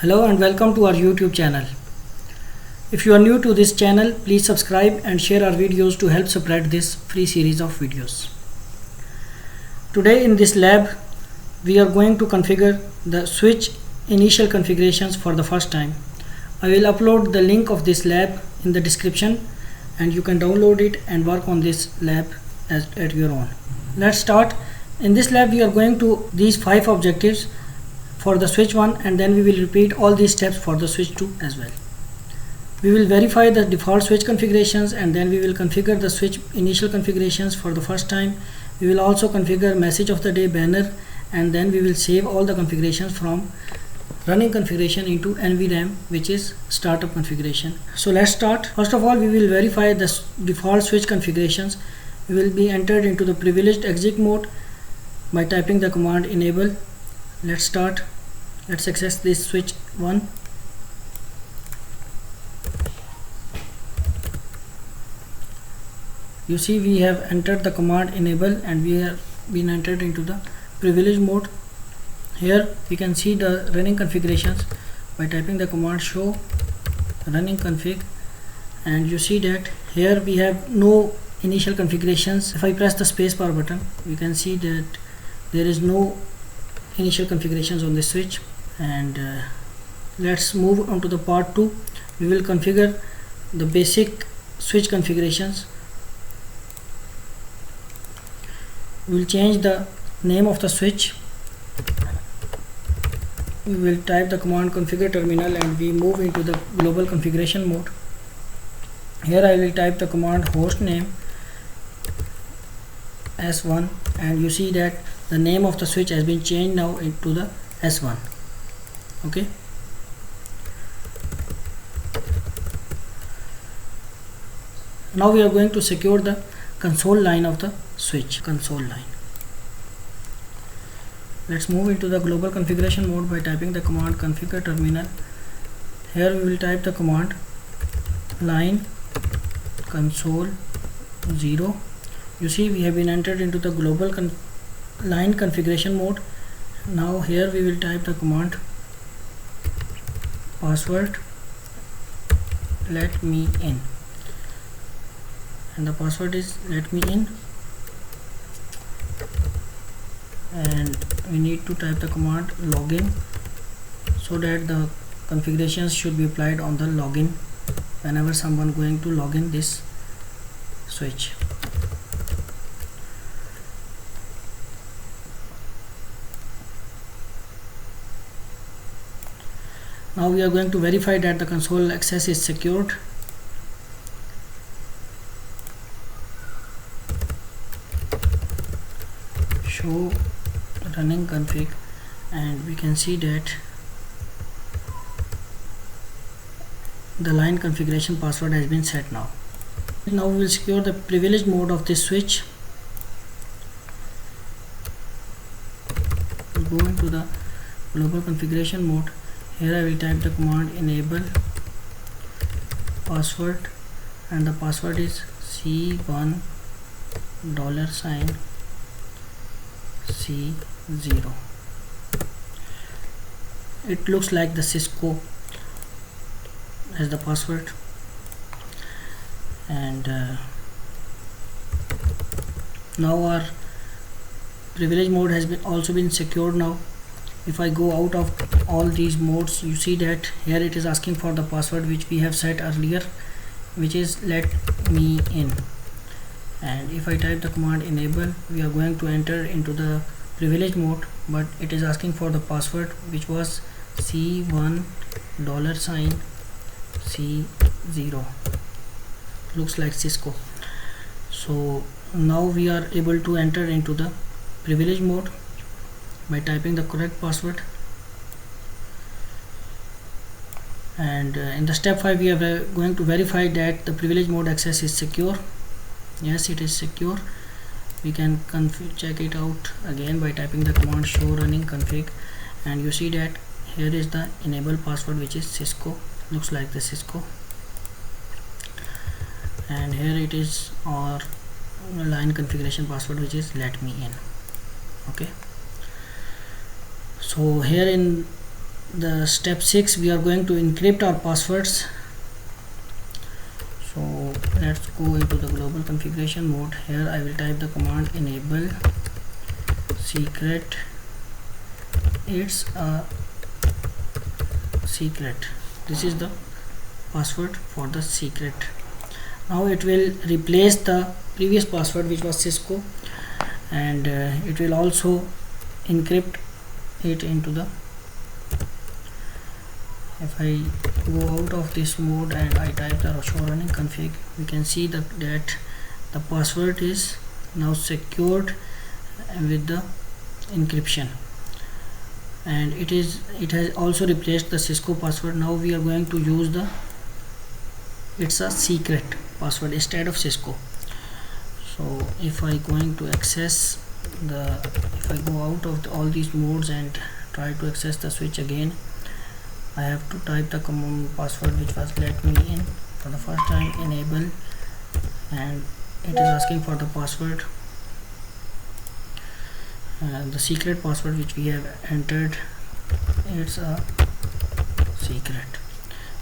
Hello and welcome to our YouTube channel. If you are new to this channel, please subscribe and share our videos to help spread this free series of videos. Today in this lab, we are going to configure the switch initial configurations for the first time. I will upload the link of this lab in the description and you can download it and work on this lab at your own. Let's start. In this lab, we are going to these 5 objectives for the switch 1 and then we will repeat all these steps for the switch 2 as well. We will verify the default switch configurations and then we will configure the switch initial configurations for the first time. We will also configure message of the day banner and then we will save all the configurations from running configuration into NVRAM, which is startup configuration. So let's start. First of all, we will verify the default switch configurations. We will be entered into the privileged exit mode by typing the command enable. Let's start. Let's access this switch 1. You see we have entered the command enable and we have been entered into the privilege mode. Here we can see the running configurations by typing the command show running config, and you see that here we have no initial configurations. If I press the spacebar button, you can see that there is no initial configurations on the switch. And let's move on to the part 2. We will configure the basic switch configurations. We will change the name of the switch. We will type the command configure terminal and we move into the global configuration mode. Here I will type the command host name S1 and you see that the name of the switch has been changed now into the S1. Okay. Now we are going to secure the console line of the switch. Console line. Let's move into the global configuration mode by typing the command configure terminal. Here we will type the command line console 0. You see we have been entered into the global line configuration mode. Now here we will type the command password let me in, and the password is let me in, and we need to type the command login so that the configurations should be applied on the login whenever someone going to log in this switch. Now we are going to verify that the console access is secured. Show running config and we can see that the line configuration password has been set now. Now we will secure the privileged mode of this switch. We'll go into the global configuration mode. Here I will type the command enable password and the password is C1 $C0. It looks like the Cisco as the password, and now our privilege mode has also been secured now. If I go out of all these modes, you see that here it is asking for the password which we have set earlier, which is let me in. And if I type the command enable, we are going to enter into the privilege mode, but it is asking for the password which was C1 $C0. Looks like Cisco. So now we are able to enter into the privilege mode by typing the correct password. And in the step 5 we are going to verify that the privilege mode access is secure. Yes, it is secure. We can check it out again by typing the command show running config, and you see that here is the enable password which is Cisco. Looks like the Cisco, and here it is our line configuration password which is let me in. Okay. So here in the step 6, we are going to encrypt our passwords. So let's go into the global configuration mode. Here I will type the command enable secret. It's a secret. This is the password for the secret. Now it will replace the previous password, which was Cisco, and it will also encrypt it into the, if I go out of this mode and I type the show running config, we can see that the password is now secured with the encryption, and it has also replaced the Cisco password. Now we are going to use it's a secret password instead of Cisco. So if I going to access if I go out of all these modes and try to access the switch again, I have to type the command password which was let me in for the first time, enable, and it is asking for the password, the secret password which we have entered. It's a secret.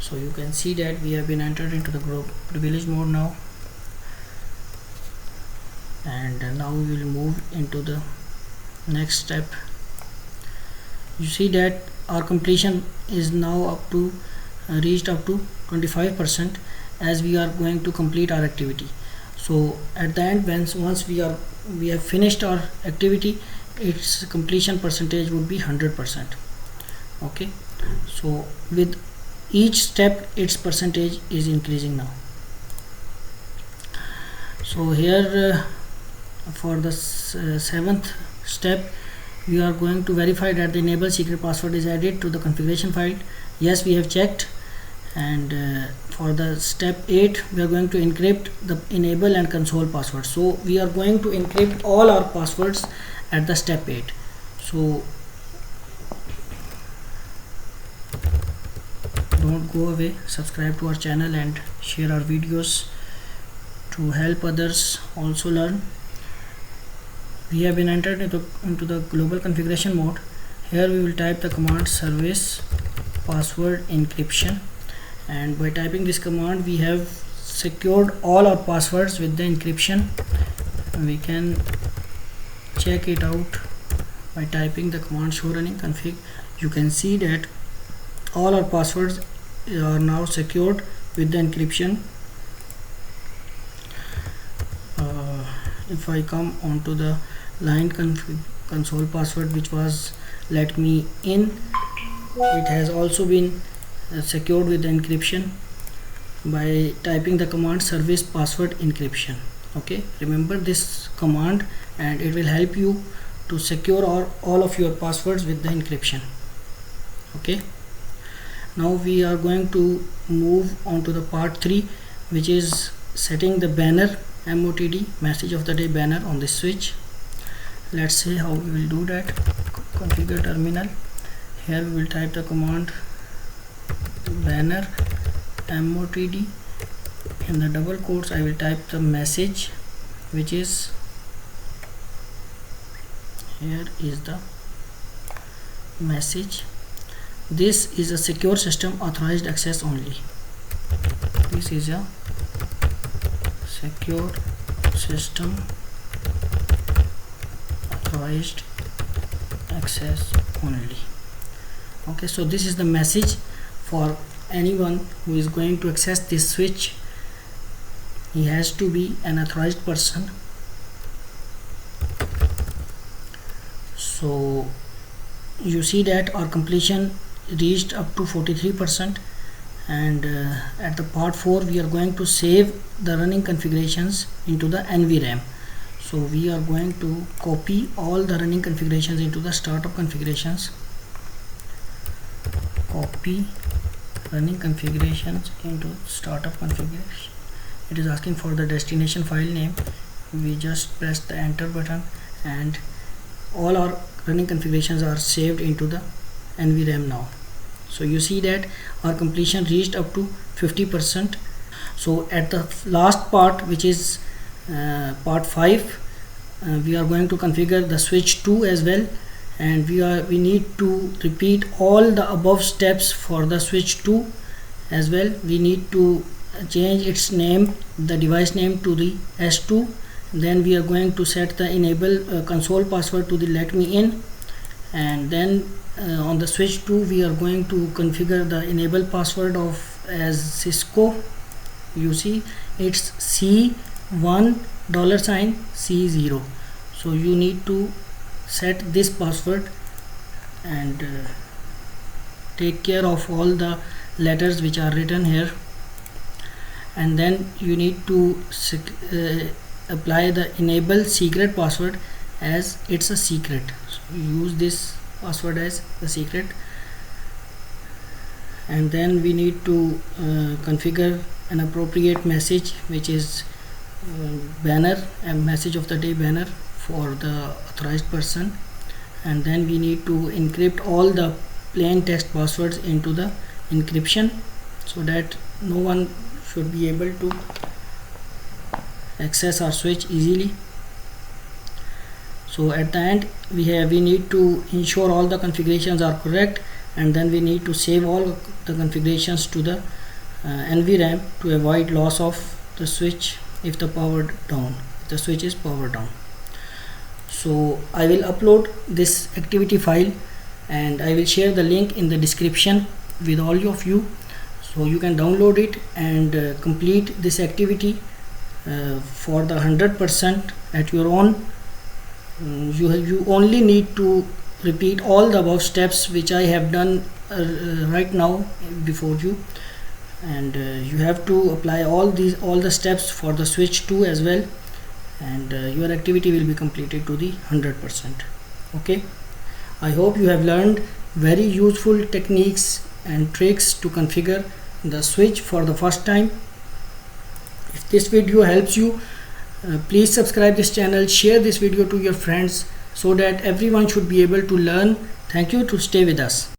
So you can see that we have been entered into the group privilege mode now, and now we will move into the next step. You see that our completion is now up to reached up to 25%, as we are going to complete our activity. So at the end, once we have finished our activity, its completion percentage would be 100%. Okay, so with each step its percentage is increasing now. So here for the 7th step, we are going to verify that the enable secret password is added to the configuration file. Yes, we have checked. And for the step 8, we are going to encrypt the enable and console passwords. So we are going to encrypt all our passwords at the step 8. So don't go away, subscribe to our channel and share our videos to help others also learn. We have been entered into the global configuration mode. Here we will type the command service password encryption, and by typing this command we have secured all our passwords with the encryption. We can check it out by typing the command show running config. You can see that all our passwords are now secured with the encryption. If I come onto the line console password which was let me in, it has also been secured with the encryption by typing the command service password encryption. Okay, remember this command and it will help you to secure all of your passwords with the encryption. Okay, now we are going to move on to the part 3, which is setting the banner MOTD, message of the day banner, on this switch. Let's see how we will do that. Configure terminal. Here we will type the command banner MOTD. In the double quotes I will type the message, which is, here is the message. This is a secure system authorized access only. This is a secure system authorized access only. Okay, so this is the message for anyone who is going to access this switch. He has to be an authorized person. So you see that our completion reached up to 43%, and at the part 4 we are going to save the running configurations into the NVRAM. So we are going to copy all the running configurations into the startup configurations. Copy running configurations into startup configuration. It is asking for the destination file name. We just press the enter button and all our running configurations are saved into the NVRAM now. So you see that our completion reached up to 50%. So at the last part, which is part 5, we are going to configure the switch 2 as well, and we need to repeat all the above steps for the switch 2 as well. We need to change its name, the device name, to the S2. Then we are going to set the enable console password to the let me in, and then on the switch 2 we are going to configure the enable password of as Cisco. You see it's C1 $C0. so you need to set this password and take care of all the letters which are written here, and then you need to apply the enable secret password as it's a secret. So use this password as the secret, and then we need to configure an appropriate message, which is banner, a message of the day banner for the authorized person, and then we need to encrypt all the plain text passwords into the encryption so that no one should be able to access our switch easily. So at the end we need to ensure all the configurations are correct, and then we need to save all the configurations to the NVRAM to avoid loss of the switch if the switch is powered down. So I will upload this activity file and I will share the link in the description with all of you, so you can download it and complete this activity for the 100% at your own. You only need to repeat all the above steps which I have done right now before you, and you have to apply all the steps for the switch 2 as well, and your activity will be completed to the 100%. Okay, I hope you have learned very useful techniques and tricks to configure the switch for the first time. If this video helps you, please subscribe this channel, share this video to your friends so that everyone should be able to learn. Thank you to stay with us.